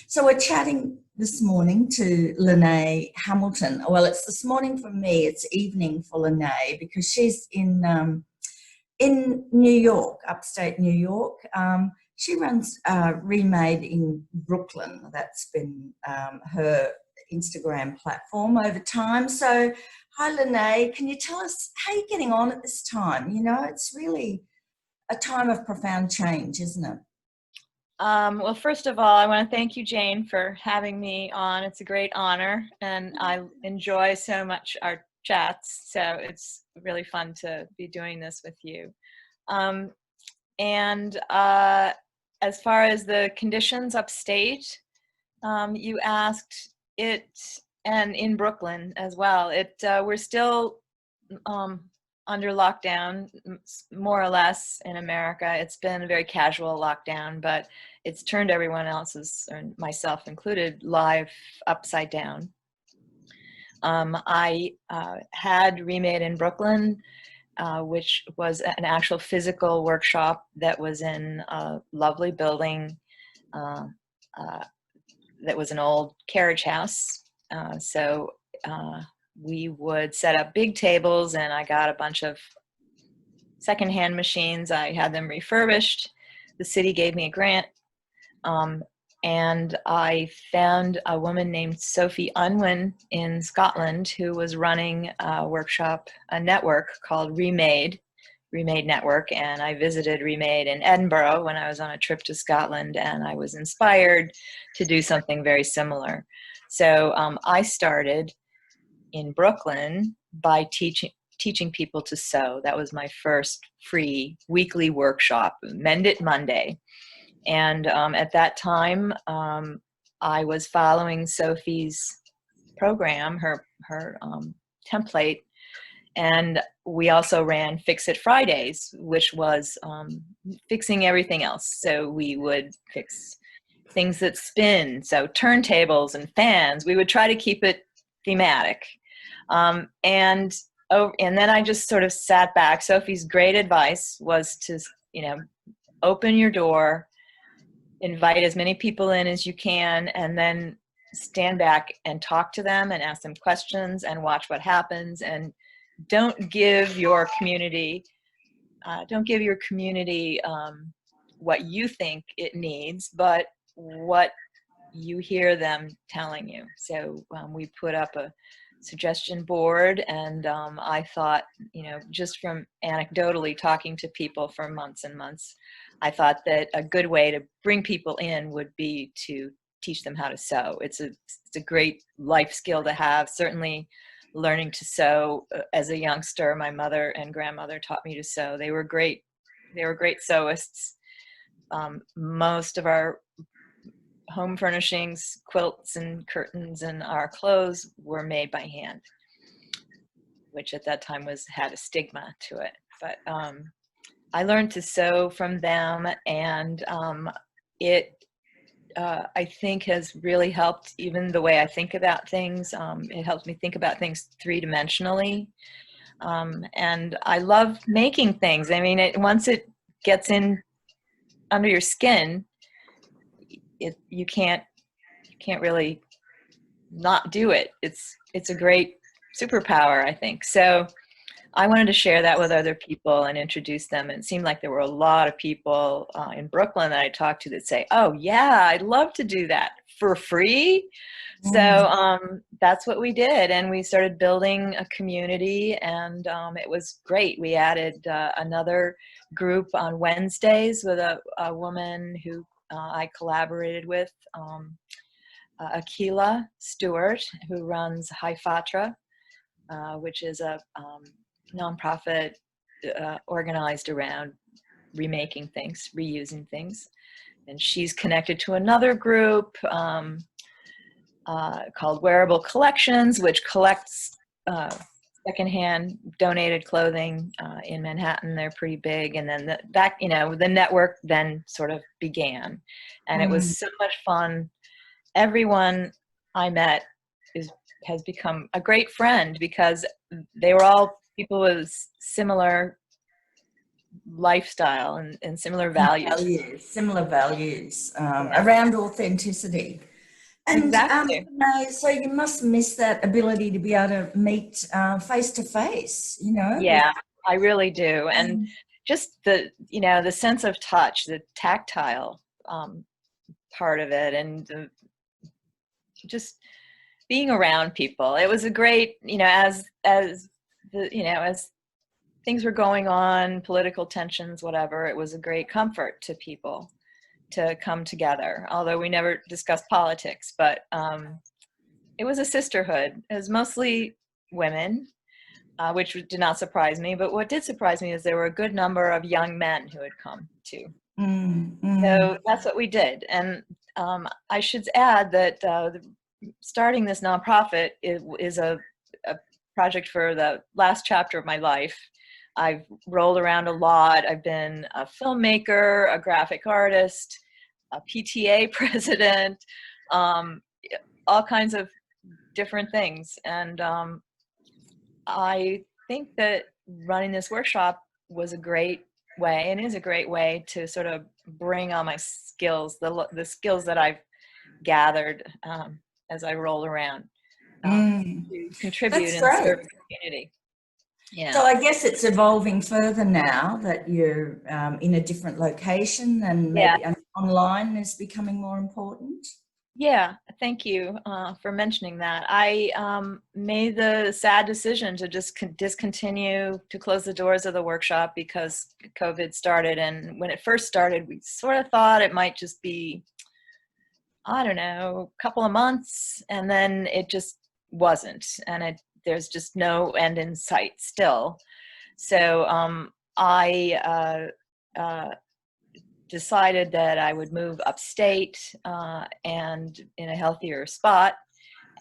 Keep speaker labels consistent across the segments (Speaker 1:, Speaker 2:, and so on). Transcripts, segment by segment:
Speaker 1: So we're chatting this morning to Linnae Hamilton. Well, it's this morning for me, it's evening for Linnae because she's in New York, upstate New York. She runs Remade in Brooklyn. That's been her Instagram platform over time. So, hi Linnae, can you tell us how you're getting on at this time? You know, it's really a time of profound change, isn't it?
Speaker 2: Well, first of all, I want to thank you, Jane, for having me on. It's a great honor, and I enjoy so much our chats, so it's really fun to be doing this with you. And as far as the conditions upstate, you asked it, and in Brooklyn as well. We're still under lockdown, more or less, in America. It's been a very casual lockdown, but it's turned everyone else's, or myself included, life upside down. I had Remade in Brooklyn, which was an actual physical workshop that was in a lovely building that was an old carriage house. So we would set up big tables, and I got a bunch of secondhand machines. I had them refurbished. The city gave me a grant. And I found a woman named Sophie Unwin in Scotland who was running a workshop, a network called Remade Network. And I visited Remade in Edinburgh when I was on a trip to Scotland, and I was inspired to do something very similar. So I started in Brooklyn by teaching people to sew. That was my first free weekly workshop, Mend It Monday. And at that time, I was following Sophie's program, her template, and we also ran Fix It Fridays, which was fixing everything else. So we would fix things that spin, so turntables and fans. We would try to keep it thematic. And then I just sort of sat back. Sophie's great advice was to, open your door, invite as many people in as you can, and then stand back and talk to them and ask them questions and watch what happens. And don't give your community what you think it needs, but what you hear them telling you. So we put up a suggestion board, and I thought, just from anecdotally talking to people for months and months, I thought that a good way to bring people in would be to teach them how to sew. It's a great life skill to have. Certainly learning to sew as a youngster, my mother and grandmother taught me to sew. They were great sewists. Most of our home furnishings, quilts and curtains and our clothes were made by hand, which at that time had a stigma to it. But I learned to sew from them, and it I think has really helped even the way I think about things. It helps me think about things three-dimensionally, and I love making things. I mean, once it gets in under your skin, you can't really not do it. It's a great superpower, I think. So I wanted to share that with other people and introduce them. And it seemed like there were a lot of people in Brooklyn that I talked to that say, "Oh yeah, I'd love to do that for free." So that's what we did, and we started building a community, and it was great. We added another group on Wednesdays with a woman who I collaborated with, Akila Stewart, who runs Haifatra, which is a nonprofit organized around remaking things, reusing things. And she's connected to another group called Wearable Collections, which collects secondhand donated clothing in Manhattan. They're pretty big. And then the network then sort of began. And it was so much fun. Everyone I met has become a great friend because they were all people with similar lifestyle and similar values.
Speaker 1: Similar values
Speaker 2: Yeah,
Speaker 1: around authenticity. And
Speaker 2: exactly.
Speaker 1: Renee, so you must miss that ability to be able to meet face to face, you know?
Speaker 2: Yeah, I really do. And just the, the sense of touch, the tactile part of it, and just being around people. It was a great, as things were going on, political tensions, whatever, it was a great comfort to people to come together. Although we never discussed politics, but it was a sisterhood. It was mostly women, which did not surprise me. But what did surprise me is there were a good number of young men who had come too. So that's what we did. And I should add that starting this nonprofit is a project for the last chapter of my life. I've rolled around a lot. I've been a filmmaker, a graphic artist, a PTA president, all kinds of different things. And I think that running this workshop was a great way, and is a great way, to sort of bring all my skills, the skills that I've gathered as I roll around, to contribute
Speaker 1: That's
Speaker 2: and
Speaker 1: great.
Speaker 2: serve the community. Yeah.
Speaker 1: So I guess it's evolving further now that you're in a different location, and maybe online is becoming more important.
Speaker 2: Yeah, thank you for mentioning that. I made the sad decision to just discontinue, to close the doors of the workshop because COVID started. And when it first started, we sort of thought it might just be, I don't know, a couple of months, and then it just wasn't. And there's just no end in sight still. So I decided that I would move upstate and in a healthier spot,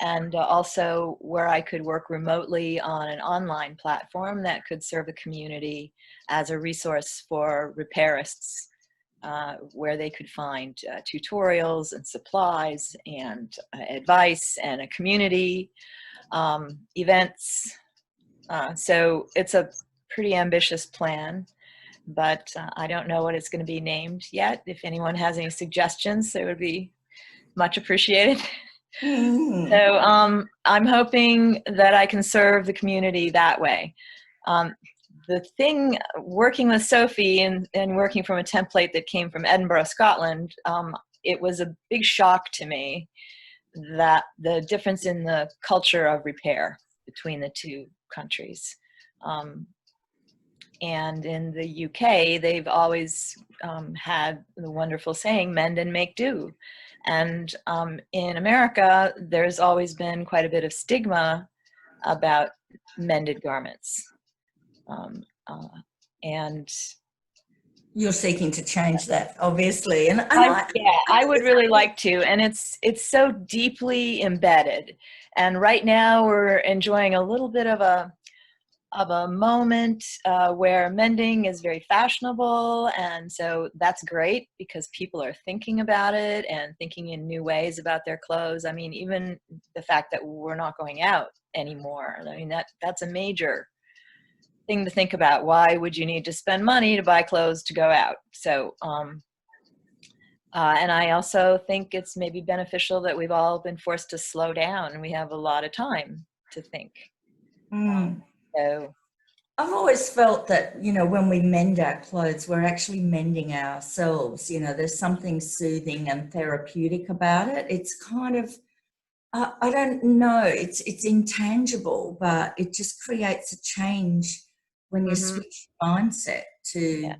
Speaker 2: and also where I could work remotely on an online platform that could serve the community as a resource for repairists, where they could find tutorials and supplies and advice and a community, events. So it's a pretty ambitious plan, but I don't know what it's going to be named yet. If anyone has any suggestions, it would be much appreciated. So I'm hoping that I can serve the community that way. The thing, working with Sophie and working from a template that came from Edinburgh, Scotland, it was a big shock to me that the difference in the culture of repair between the two countries. And in the UK, they've always had the wonderful saying, mend and make do. And in America, there's always been quite a bit of stigma about mended garments. And
Speaker 1: you're seeking to change that, obviously. And
Speaker 2: I would really like to. And it's so deeply embedded. And right now we're enjoying a little bit of a moment where mending is very fashionable, and so that's great because people are thinking about it and thinking in new ways about their clothes. I mean, even the fact that we're not going out anymore, I mean, that's a major thing to think about. Why would you need to spend money to buy clothes to go out? So and I also think it's maybe beneficial that we've all been forced to slow down and we have a lot of time to think. So
Speaker 1: I've always felt that, when we mend our clothes, we're actually mending ourselves. There's something soothing and therapeutic about it. It's kind of, I don't know, it's intangible, but it just creates a change when you switch mindset to,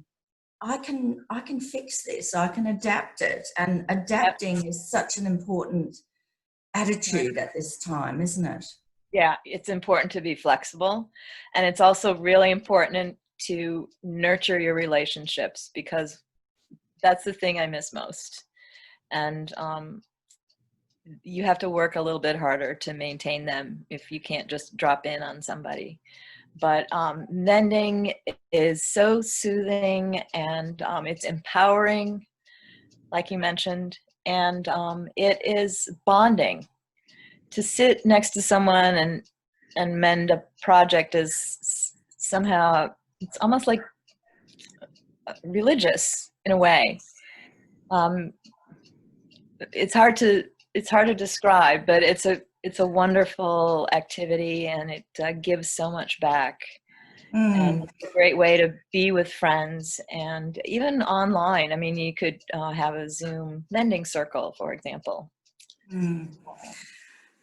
Speaker 1: I can fix this, I can adapt it. And adapting is such an important attitude at this time, isn't it?
Speaker 2: Yeah, it's important to be flexible, and it's also really important to nurture your relationships, because that's the thing I miss most. And you have to work a little bit harder to maintain them if you can't just drop in on somebody. But mending is so soothing, and it's empowering, like you mentioned, and it is bonding. To sit next to someone and mend a project is somehow, it's almost like religious in a way. It's hard to describe, but it's a wonderful activity, and it gives so much back. And
Speaker 1: Mm.
Speaker 2: it's a great way to be with friends, and even online. I mean, you could have a Zoom mending circle, for example.
Speaker 1: Mm.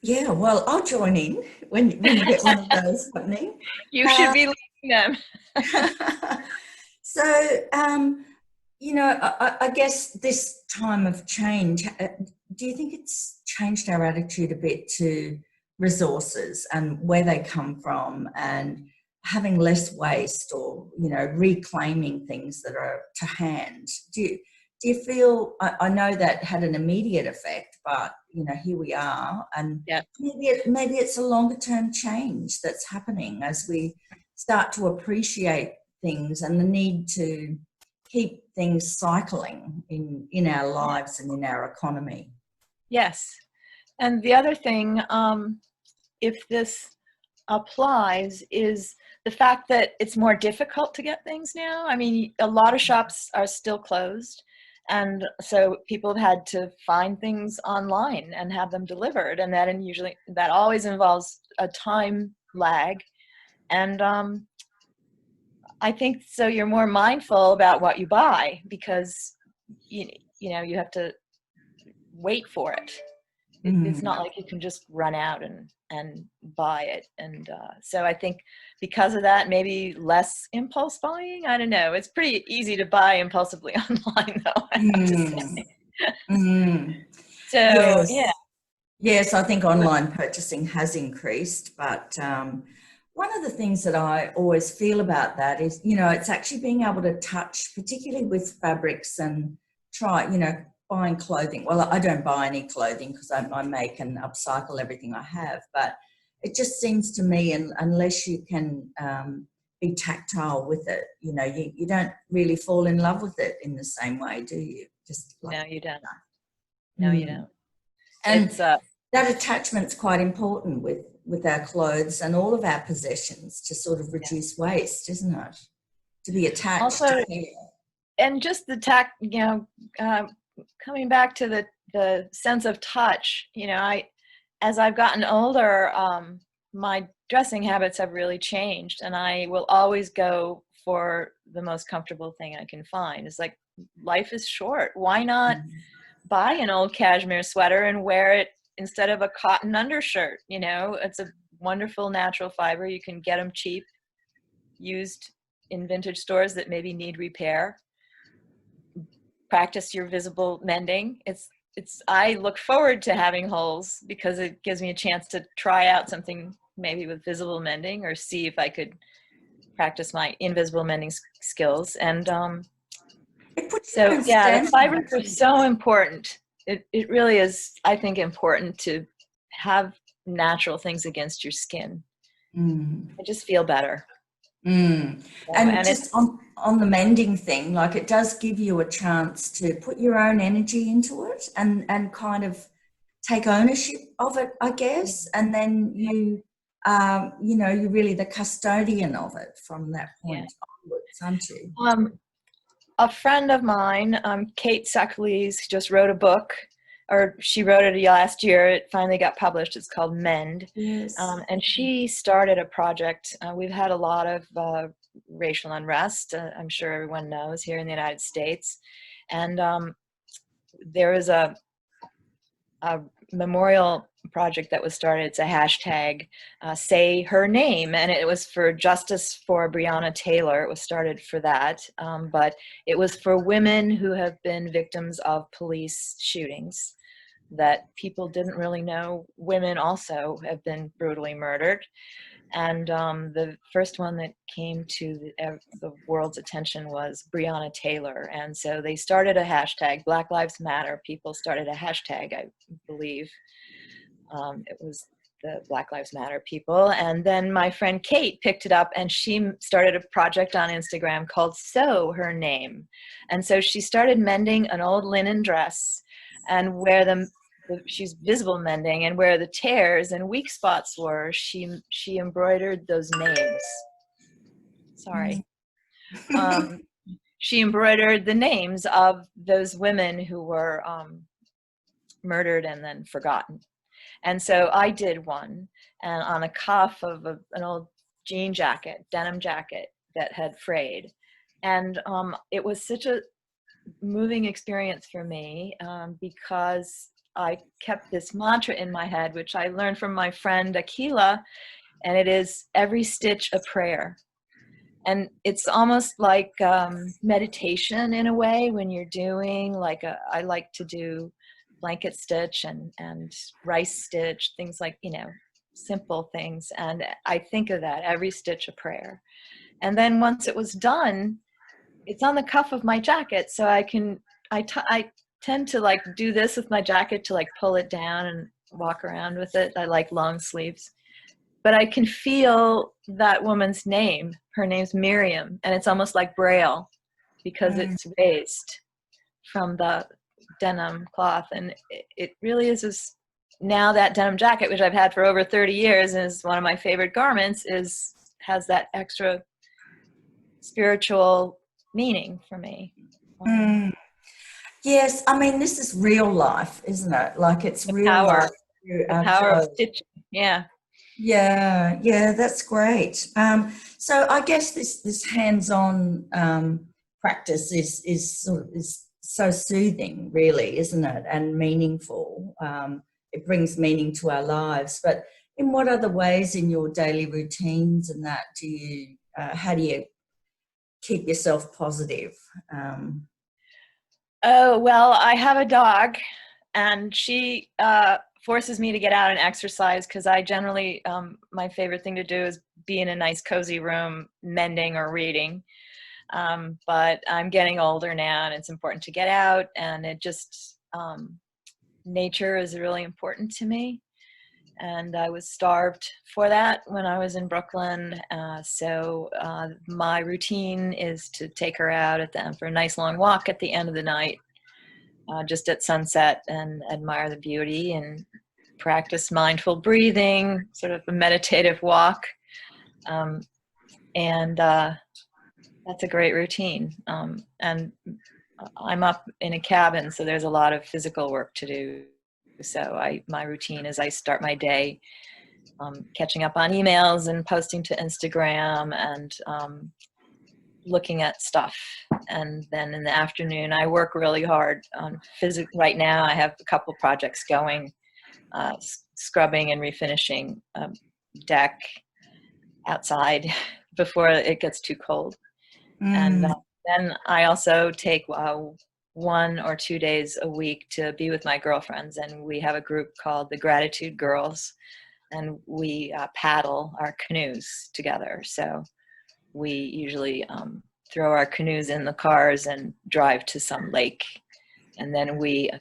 Speaker 1: Yeah, well, I'll join in when you get one of those happening.
Speaker 2: You should be leading them.
Speaker 1: So, I guess this time of change, do you think it's changed our attitude a bit to resources and where they come from, and having less waste, or, reclaiming things that are to hand? Do you feel, I know that had an immediate effect, but, here we are, and
Speaker 2: Yeah.
Speaker 1: maybe it's a longer term change that's happening as we start to appreciate things and the need to keep things cycling in our lives and in our economy.
Speaker 2: Yes. And the other thing, if this applies, is the fact that it's more difficult to get things now. I mean, a lot of shops are still closed, and so people have had to find things online and have them delivered, and that always involves a time lag. And I think so you're more mindful about what you buy, because you you have to wait for it. It's not like you can just run out and buy it. And so I think because of that, maybe less impulse buying. I don't know. It's pretty easy to buy impulsively online, though, I have to say. So,
Speaker 1: Yes.
Speaker 2: yeah.
Speaker 1: Yes, I think online purchasing has increased, but one of the things that I always feel about that is, it's actually being able to touch, particularly with fabrics, and try, buying clothing. Well, I don't buy any clothing because I make and upcycle everything I have, but it just seems to me, unless you can be tactile with it, you don't really fall in love with it in the same way, do you? Just like,
Speaker 2: No, you don't. No, you don't.
Speaker 1: And
Speaker 2: It's
Speaker 1: that attachment's quite important with our clothes and all of our possessions, to sort of reduce waste, isn't it? To be attached
Speaker 2: also,
Speaker 1: to care.
Speaker 2: and just the coming back to the sense of touch. As I've gotten older, my dressing habits have really changed, and I will always go for the most comfortable thing I can find. It's like, life is short. Why not buy an old cashmere sweater and wear it instead of a cotton undershirt? It's a wonderful natural fiber. You can get them cheap, used in vintage stores that maybe need repair. Practice your visible mending. I look forward to having holes, because it gives me a chance to try out something maybe with visible mending, or see if I could practice my invisible mending skills. And so, yeah, the fibers are so important. It really is, I think, important to have natural things against your skin. I just feel better.
Speaker 1: And just on the mending thing, like, it does give you a chance to put your own energy into it, and kind of take ownership of it, I guess. And then you're really the custodian of it from that point onwards, aren't you?
Speaker 2: A friend of mine, Kate Suckleys, just wrote a book, or she wrote it last year. It finally got published. It's called Mend.
Speaker 1: Yes.
Speaker 2: And she started a project. We've had a lot of racial unrest, I'm sure everyone knows, here in the United States. And there is a memorial project that was started. It's a hashtag, say her name, and it was for justice for Breonna Taylor. It was started for that, but it was for women who have been victims of police shootings, that people didn't really know women also have been brutally murdered. And the first one that came to the world's attention was Breonna Taylor. And so they started a hashtag, Black Lives Matter. People started a hashtag, I believe. It was the Black Lives Matter people. And then my friend Kate picked it up, and she started a project on Instagram called Sew Her Name. And so she started mending an old linen dress, and she's visible mending, and where the tears and weak spots were, she embroidered those names. Sorry. she embroidered the names of those women who were murdered and then forgotten. And so I did one, and on a cuff of an old jean jacket, denim jacket that had frayed. And it was such a moving experience for me, because I kept this mantra in my head, which I learned from my friend Akila, and it is every stitch a prayer. And it's almost like meditation in a way when you're doing I like to do blanket stitch and rice stitch, things like, simple things. And I think of that, every stitch a prayer. And then once it was done, it's on the cuff of my jacket. So I tend to do this with my jacket to pull it down and walk around with it. I like long sleeves. But I can feel that woman's name. Her name's Miriam, and it's almost like Braille because it's raised from the denim cloth. And it really is this, now that denim jacket, which I've had for over 30 years and is one of my favorite garments, has that extra spiritual meaning for me.
Speaker 1: Yes, I mean, this is real life, isn't it? It's
Speaker 2: The
Speaker 1: real
Speaker 2: power,
Speaker 1: life through
Speaker 2: the
Speaker 1: our
Speaker 2: power of
Speaker 1: clothes.
Speaker 2: stitching. Yeah.
Speaker 1: Yeah, that's great. So I guess this hands-on practice is so soothing, really, isn't it? And meaningful. It brings meaning to our lives. But in what other ways in your daily routines and that how do you keep yourself positive?
Speaker 2: Oh, well, I have a dog, and she forces me to get out and exercise because I generally, my favorite thing to do is be in a nice cozy room mending or reading. But I'm getting older now, and it's important to get out, and it just, nature is really important to me. And I was starved for that when I was in Brooklyn. So my routine is to take her out for a nice long walk at the end of the night, just at sunset, and admire the beauty and practice mindful breathing, sort of a meditative walk. And that's a great routine. And I'm up in a cabin, so there's a lot of physical work to do. So my routine is I start my day catching up on emails and posting to Instagram and looking at stuff. And then in the afternoon, I work really hard on physics. Right now, I have a couple projects going, scrubbing and refinishing deck outside before it gets too cold. And then I also take 1 or 2 days a week to be with my girlfriends, and we have a group called the Gratitude Girls, and we paddle our canoes together. So we usually throw our canoes in the cars and drive to some lake, and then when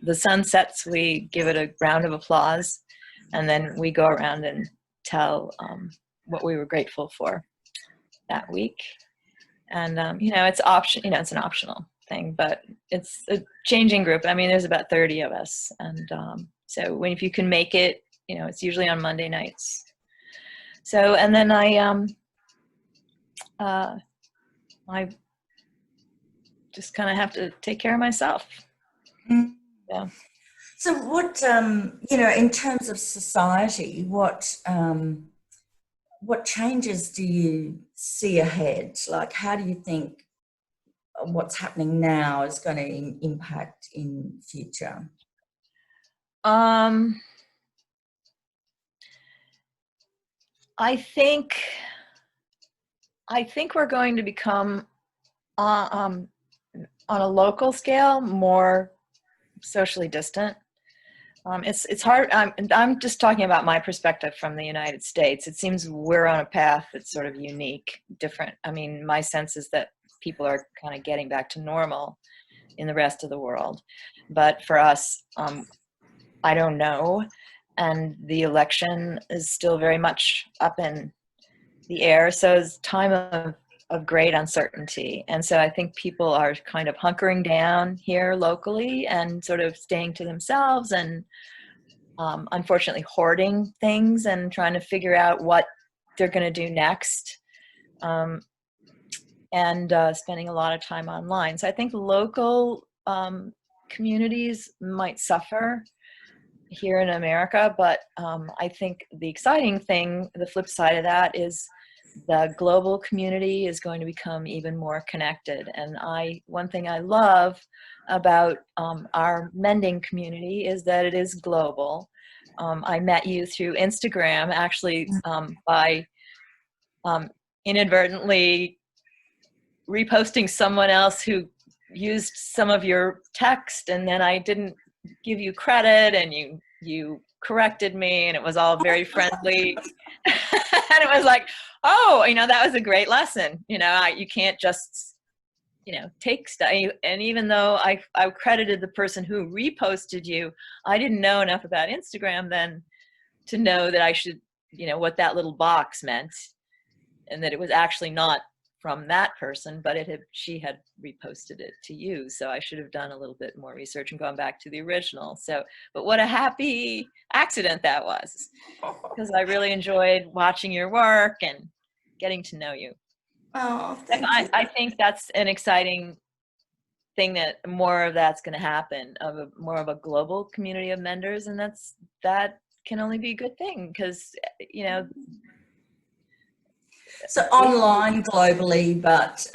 Speaker 2: the sun sets, we give it a round of applause, and then we go around and tell what we were grateful for that week. And it's it's an optional thing, but it's a changing group. I mean, there's about 30 of us, and so if you can make it, it's usually on Monday nights. So, and then I just kind of have to take care of myself. Yeah.
Speaker 1: So what in terms of society, what changes do you see ahead? How do you think what's happening now is going to impact in future?
Speaker 2: I think we're going to become, on a local scale, more socially distant. It's hard. I'm just talking about my perspective from the United States. It seems we're on a path that's sort of unique, different. I mean, my sense is that people are kind of getting back to normal in the rest of the world. But for us, I don't know. And the election is still very much up in the air. So it's time of great uncertainty. And so I think people are kind of hunkering down here locally and sort of staying to themselves and unfortunately hoarding things and trying to figure out what they're going to do next. and spending a lot of time online. So I think local communities might suffer here in America, but I think the exciting thing, the flip side of that, is the global community is going to become even more connected. And one thing I love about our mending community is that it is global. I met you through Instagram, actually, by inadvertently reposting someone else who used some of your text, and then I didn't give you credit, and you corrected me, and it was all very friendly. And it was like, oh, that was a great lesson. You can't just take stuff. And even though I credited the person who reposted you, I didn't know enough about Instagram then to know that I should, what that little box meant, and that it was actually not from that person, but she had reposted it to you. So I should have done a little bit more research and gone back to the original. So, but what a happy accident that was, because I really enjoyed watching your work and getting to know you.
Speaker 1: Oh, thank you.
Speaker 2: I think that's an exciting thing, that more of that's going to happen, more of a global community of menders, and that can only be a good thing, because
Speaker 1: So online globally, but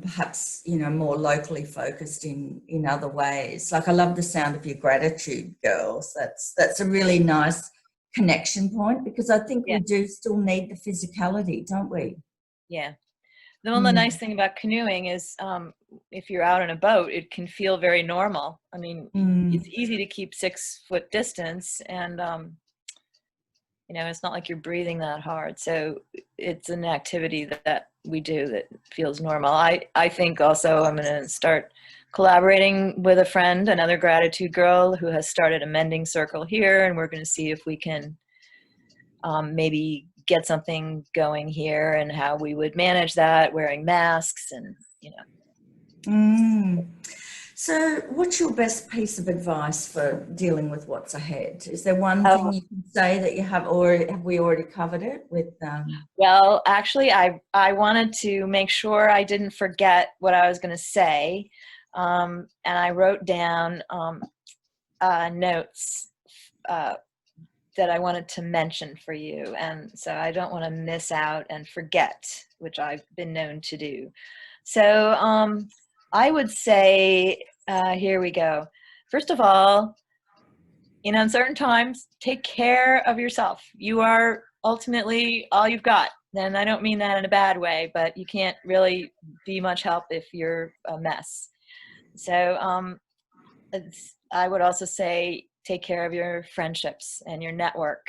Speaker 1: perhaps more locally focused in other ways. Like, I love the sound of your gratitude, girls. That's a really nice connection point, because I think we do still need the physicality, don't we?
Speaker 2: Yeah. The nice thing about canoeing is, if you're out on a boat, it can feel very normal. I mean, it's easy to keep 6 foot distance, and it's not like you're breathing that hard. So it's an activity that we do that feels normal. I think also I'm going to start collaborating with a friend, another gratitude girl, who has started a mending circle here, and we're going to see if we can maybe get something going here, and how we would manage that, wearing masks and
Speaker 1: So what's your best piece of advice for dealing with what's ahead? Is there one thing you can say that you have, or have we already covered it with
Speaker 2: Well, actually, I wanted to make sure I didn't forget what I was going to say, and I wrote down notes that I wanted to mention for you, and so I don't want to miss out and forget, which I've been known to do. So I would say, here we go. First of all, in uncertain times, take care of yourself. You are ultimately all you've got. And I don't mean that in a bad way, but you can't really be much help if you're a mess. So I would also say, take care of your friendships and your network.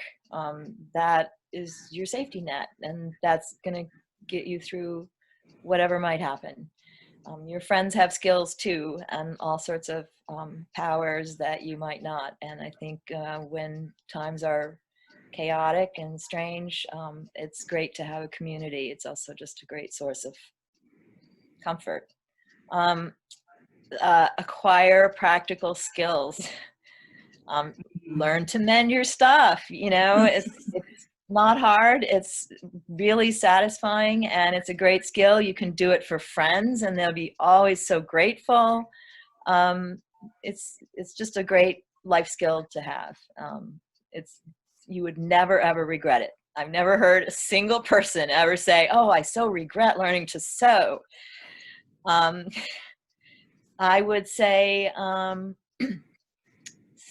Speaker 2: That is your safety net, and that's going to get you through whatever might happen. Your friends have skills too, and all sorts of powers that you might not. And I think when times are chaotic and strange, it's great to have a community. It's also just a great source of comfort. Acquire practical skills. Learn to mend your stuff. It's not hard. It's really satisfying, and it's a great skill. You can do it for friends, and they'll be always so grateful. It's just a great life skill to have. You would never ever regret it. I've never heard a single person ever say, "Oh, I so regret learning to sew." I would say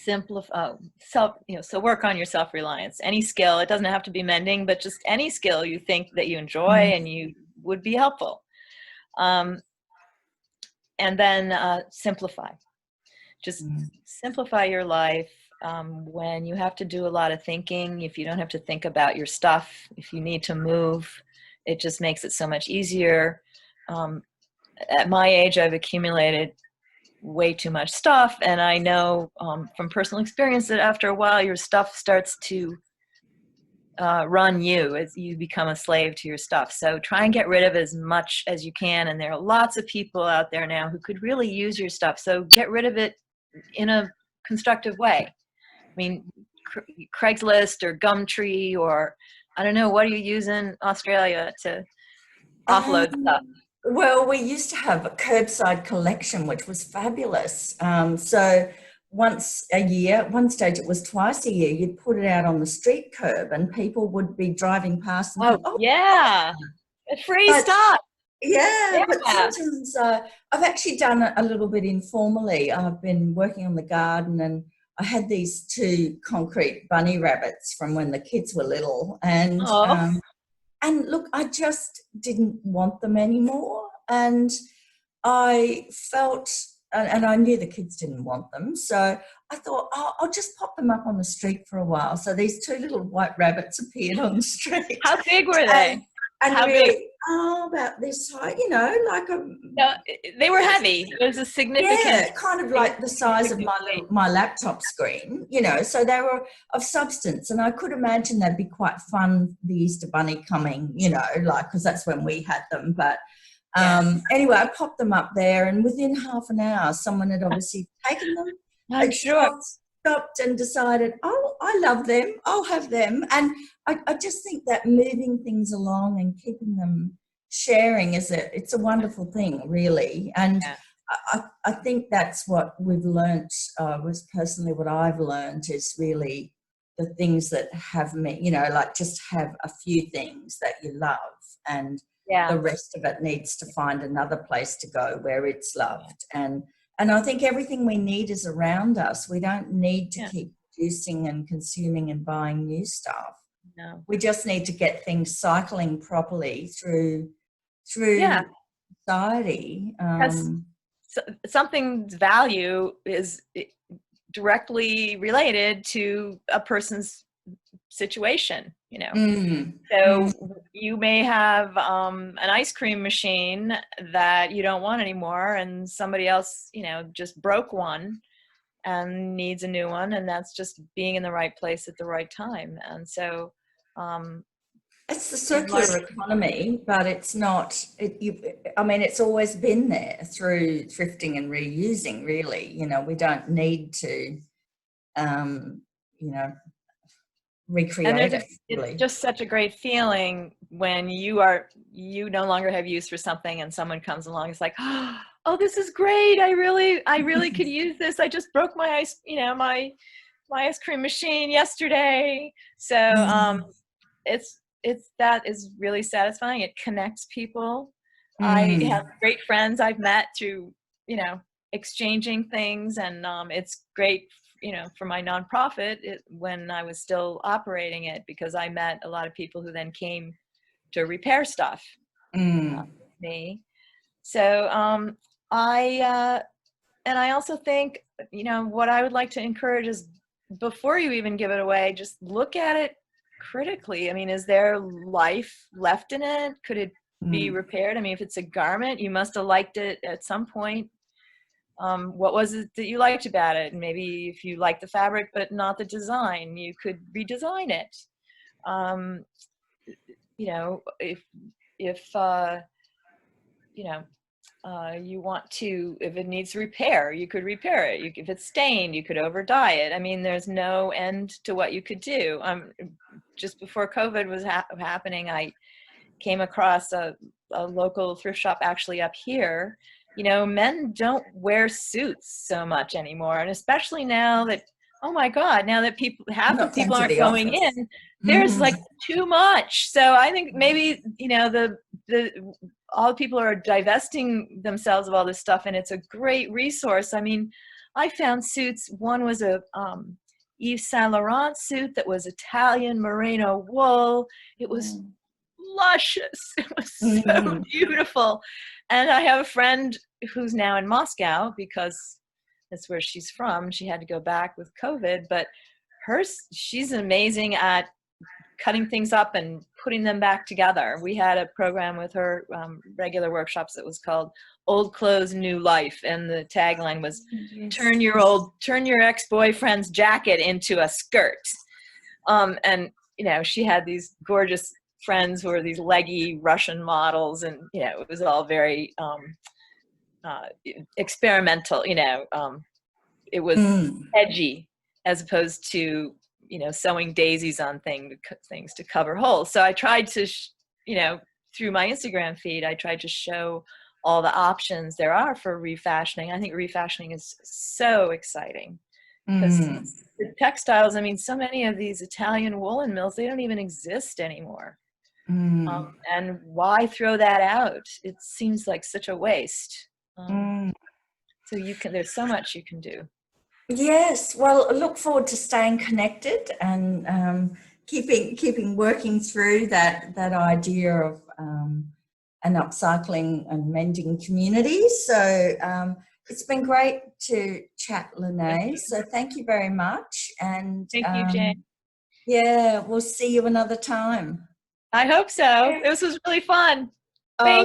Speaker 2: so work on your self-reliance. Any skill, it doesn't have to be mending, but just any skill you think that you enjoy and you would be helpful. And then simplify. Just simplify your life. When you have to do a lot of thinking, if you don't have to think about your stuff, if you need to move, it just makes it so much easier. At my age, I've accumulated way too much stuff, and I know from personal experience that after a while your stuff starts to run you, as you become a slave to your stuff. So try and get rid of as much as you can, and there are lots of people out there now who could really use your stuff, so get rid of it in a constructive way. I mean, Craigslist or Gumtree, or I don't know, what do you use in Australia to offload stuff?
Speaker 1: Well, we used to have a curbside collection, which was fabulous. So once a year, one stage it was twice a year, you'd put it out on the street curb and people would be driving past and
Speaker 2: Oh,
Speaker 1: think, oh,
Speaker 2: yeah. Free
Speaker 1: but
Speaker 2: stuff.
Speaker 1: yeah, but
Speaker 2: Yeah.
Speaker 1: sometimes I've actually done it a little bit informally. I've been working on the garden and I had these two concrete bunny rabbits from when the kids were little.
Speaker 2: Oh,
Speaker 1: And look, I just didn't want them anymore. And I felt, and I knew the kids didn't want them. So I thought, oh, I'll just pop them up on the street for a while. So these two little white rabbits appeared on the street.
Speaker 2: how big were
Speaker 1: And,
Speaker 2: they?
Speaker 1: and
Speaker 2: How big?
Speaker 1: really, oh, about this height, like a,
Speaker 2: No, they were heavy. It was a
Speaker 1: yeah,
Speaker 2: significant,
Speaker 1: kind of like the size of
Speaker 2: significant.
Speaker 1: my laptop screen, so they were of substance. And I could imagine they'd be quite fun, the Easter Bunny coming, because that's when we had them. But
Speaker 2: Yeah.
Speaker 1: anyway, I popped them up there, and within half an hour, someone had obviously taken them.
Speaker 2: I'm
Speaker 1: Had
Speaker 2: sure.
Speaker 1: stopped and decided, oh, I love them. I'll have them. And I just think that moving things along and keeping them sharing it's a wonderful thing, really. And
Speaker 2: Yeah.
Speaker 1: I think that's what we've learnt, was personally what I've learnt is really the things that have me, like just have a few things that you love, and
Speaker 2: Yeah.
Speaker 1: the rest of it needs to find another place to go where it's loved. And I think everything we need is around us. We don't need to
Speaker 2: Yeah.
Speaker 1: keep producing and consuming and buying new stuff.
Speaker 2: No.
Speaker 1: We just need to get things cycling properly through
Speaker 2: Yeah.
Speaker 1: society.
Speaker 2: Because something's value is directly related to a person's situation, So you may have an ice cream machine that you don't want anymore, and somebody else, just broke one and needs a new one, and that's just being in the right place at the right time. And so
Speaker 1: it's the circular economy, but it's not. It's always been there through thrifting and reusing. Really, we don't need to, recreate
Speaker 2: and
Speaker 1: it.
Speaker 2: it's
Speaker 1: Really.
Speaker 2: just such a great feeling when you no longer have use for something and someone comes along. It's like, oh, this is great. I really could use this. I just broke my my ice cream machine yesterday. So that is really satisfying. It connects people. I have great friends I've met through, exchanging things, and it's great, for my nonprofit when I was still operating it, because I met a lot of people who then came to repair stuff. Me. So I also think, what I would like to encourage is, before you even give it away, just look at it critically. Is there life left in it? Could it be repaired? If it's a garment, you must have liked it at some point. What was it that you liked about it? And maybe if you like the fabric but not the design, you could redesign it. You want to, if it needs repair, you could repair it. If it's stained, you could over dye it. There's no end to what you could do. Just before COVID was happening, I came across a local thrift shop actually up here. Men don't wear suits so much anymore. And especially now that, oh my God, now that half the people aren't going in, there's like too much. So I think maybe, all the people are divesting themselves of all this stuff, and it's a great resource. I found suits. One was a Yves Saint Laurent suit that was Italian merino wool. It was luscious. It was so beautiful. And I have a friend who's now in Moscow, because that's where she's from. She had to go back with COVID, but she's amazing at cutting things up and putting them back together. We had a program with her, regular workshops, that was called Old Clothes, New Life. And the tagline was, turn your ex-boyfriend's jacket into a skirt. And, she had these gorgeous friends who were these leggy Russian models, and it was all very experimental. It was edgy, as opposed to sewing daisies on things to cover holes. So I tried to through my Instagram feed, I tried to show all the options there are for refashioning. I think refashioning is so exciting because the textiles, I mean, so many of these Italian woolen mills, they don't even exist anymore. And why throw that out? It seems like such a waste. So there's so much you can do.
Speaker 1: Yes, well, I look forward to staying connected and keeping working through that idea of an upcycling and mending community. So it's been great to chat, Linnae. So thank you very much. And
Speaker 2: thank you, Jane.
Speaker 1: Yeah, we'll see you another time.
Speaker 2: I hope so. This was really fun. Thank